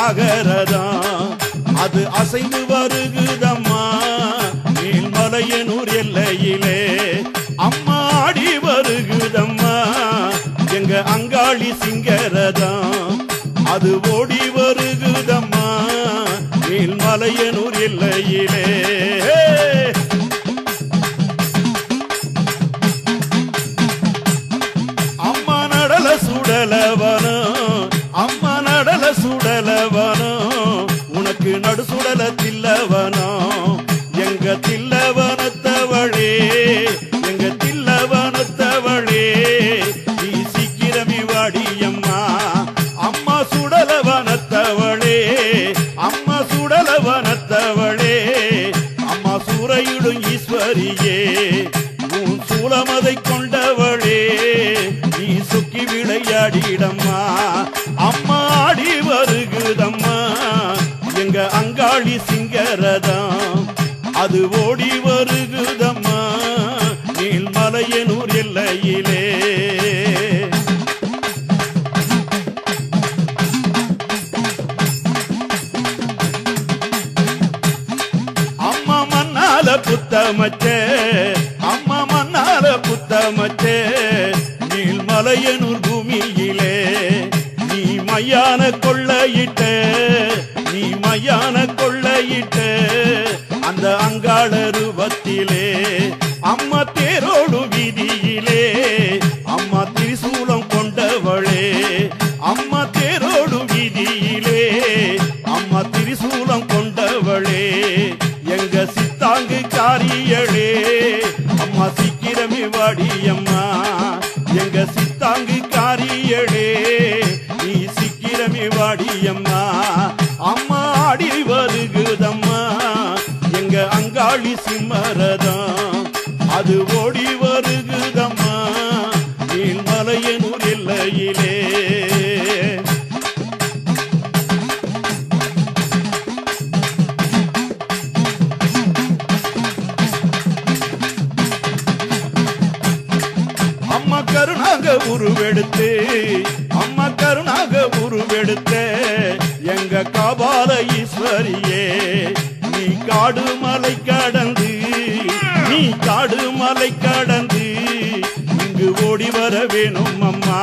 நகரதான் அது அசைந்து வருகுதம்மா மேல்மலையனூர் எல்லையிலே அம்மா ஆடி வருகுதம்மா எங்க அங்காளி சிங்கரதான் அது ஓடி வருகுதம்மா மேல்மலையனூர் எல்லையிலே அம்மா நடல சுடலவனோ அம்மா நடல சுடலவனோ உனக்கு நடு சுடல தில்லவனோ எங்க தில்லவனத்தவளே எங்க தில்லவனத்தவளே நீ சீக்கிரமே வாடியம்மா அம்மா சுடலவனத்தவளே அம்மா சுடலவனத்தவளே அம்மா சூறையிடும் ஈஸ்வரியே உன் சூலமதை கொண்டவளே நீ சுக்கி விளையாடிடம்மா அம்மா ஆடி வருகுதம்மா எங்க அங்காளி சிங்கரதான் அது ஓடி வருகுதம்மா மேல்மலையனூர் எல்லையிலே அம்மா மன்னால புத்தமச்சே அம்மா மன்னால புத்தமச்சே மேல்மலையனூர் பூமியிலே நீ மையான கொள்ளையிட்ட நீ மையான கொள்ளையிட்ட அந்த அங்காள ரூபத்திலே அம்மா தேரோடு வீதியிலே அம்மா திரிசூலம் கொண்டவளே அம்மா தேரோடு வீதியிலே அம்மா திரிசூலம் கொண்டவளே எங்க சித்தாங்கு காரியளே அம்மா சீக்கிரமே வாடியம்மா எங்க சித்தாங்கு காரியளே நீ சீக்கிரமே வாடியம்மா அம்மா ஆடி வருகுதம்மா எங்க அங்காளி சிம்மரதான் அது ஓடி வருகுதம்மா மேல்மலையனூர் எல்லையிலே அம்மா கருணாக உருவெடுத்து அம்மா கருணாக உருவெடுத்த எங்க காபால ஈஸ்வரியே நீ காடு மலை கடந்து நீ காடு மலை கடந்து இங்கு ஓடி வர வேணும் அம்மா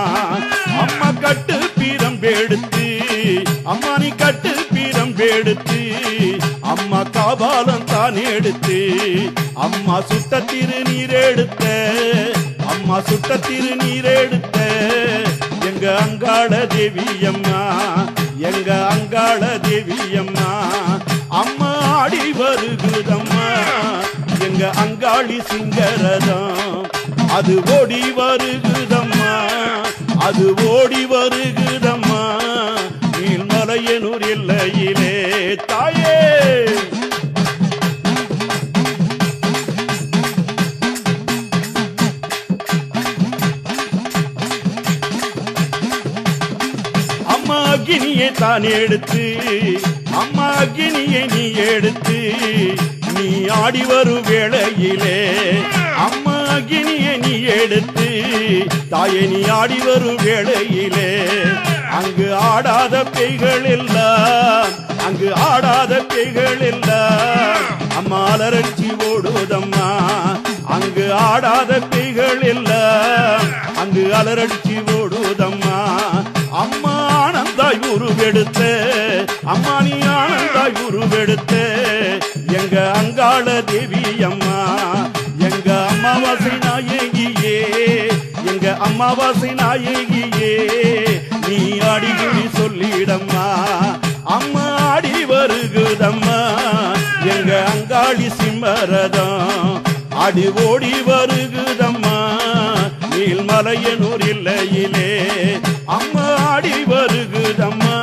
அம்மா கட்டு பீரம்பெடுத்து அம்மா நீ கட்டு பீரம்பெடுத்து அம்மா காபாலம் தான் எடுத்து அம்மா சுட்ட திருநீர் எடுத்த அம்மா சுட்ட திருநீர் எடுத்த எங்க அங்காள தேவி அம்மா எங்க அங்காள தேவி அம்மா அம்மா ஆடி வருகுதம்மா எங்க அங்காளி சிங்கரதான் அது ஓடி வருகுதம்மா அது ஓடி வருகுதம்மா மேல்மலையனூர் எல்லையிலே தாயே அம்மா அக்னியை தான் எடுத்து அம்மா அக்னியை நீ எடுத்து நீ ஆடி வரும் வேளையிலே அம்மா அக்னியை நீ எடுத்து தாயை நீ ஆடி வரும் வேளையிலே அங்கு ஆடாத பேய்கள் எல்லாம் அங்கு ஆடாத பேய்கள் எல்லாம் அம்மா அலரட்சி ஓடுதம்மா அங்கு ஆடாத பேய்கள் எல்லாம் அங்கு அலரட்சி ஓடுதம்மா அம்மா ஆனந்தாய் உருவெடுத்த அம்மா நீ ஆனந்தாய் உருவெடுத்த எங்க அங்காள தேவி அம்மா எங்க அம்மாவாசை நாயகியே எங்க அம்மாவாசை நாயகியே நீ ஆடிகுடி சொல்லிடம்மா அம்மா ஆடி வருகுதம்மா எங்க அங்காளி சிம்மரதான் ஆடி ஓடி வருகுதம்மா மேல்மலையனூர் எல்லையிலே அம்மா ஆடி வருகுதம்மா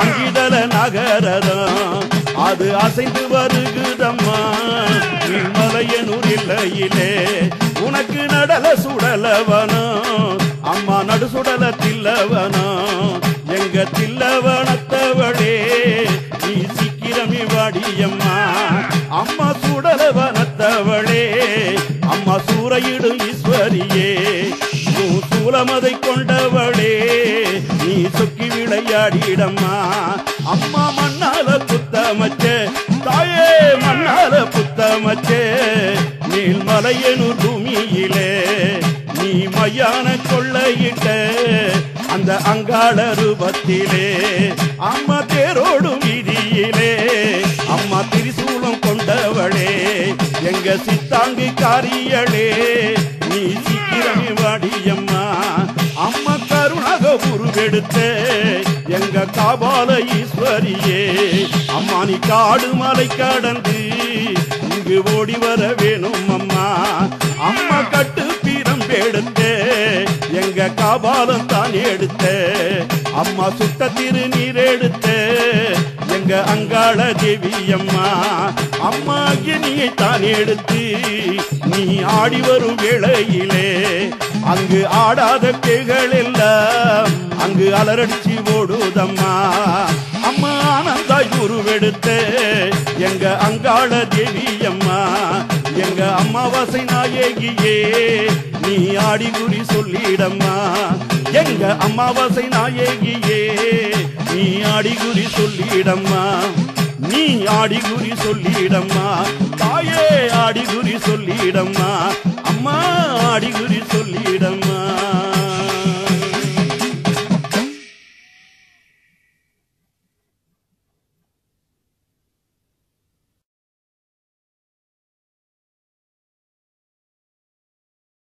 அங்கிதல நகரதான் அது அசைந்து வருகுதம்மா மேல்மலையனூர் எல்லையிலே உனக்கு நடல சுடலவனோ அம்மா நடு சுடல தில்லவனோ எங்க தில்லவனத்தவளே நீ சீக்கிரமே வாடியம்மா அம்மா சுடலவனத்தவளே அம்மா சூறையிடும் ஈஸ்வரியே சூலமதை கொண்டவளே நீ சொக்கி விளையாடிடம்மா அம்மா மண்ணால புத்தமச்சே தாயே மண்ணால புத்தமச்சே நீள்மலையனூர் பூமியிலே நீ மையான கொள்ளையிட்ட அந்த அங்காள ரூபத்திலே அம்மா தேரோடும் வீதியிலே அம்மா திரிசூலம் கொண்டவளே எங்க சித்தாங்கு காரியளே நீ சீக்கிரமே வாடியம்மா அம்மா கருணாக உருவெடுத்த எங்க காபால ஈஸ்வரியே அம்மா நீ காடு மலை கடந்து இங்கு ஓடி வர வேணும் அம்மா அம்மா கட்டு பீரம் எடுத்த எங்க காபாலம் தான் எடுத்த அம்மா சுட்ட திருநீர் எடுத்த எங்க அங்காள தேவி அம்மா அம்மா அக்னியை தான் எடுத்து நீ ஆடி வரும் வேளையிலே அங்கு ஆடாத பேய்கள் எல்லாம் அங்கு அலரடிச்சு ஓடுதம்மா அம்மா ஆனந்தாய் உருவெடுத்த எங்க அங்காள தேவி அம்மா எங்க அம்மாவாசை நாயகியே நீ ஆடி குறி சொல்லிடம்மா எங்க அம்மாவாசை நாயகியே நீ ஆடி குறி சொல்லிடம்மா நீ ஆடி குறி சொல்லிடம்மா தாயே ஆடி குறி சொல்லிடம்மா அம்மா ஆடி குறி சொல்லிடம்மா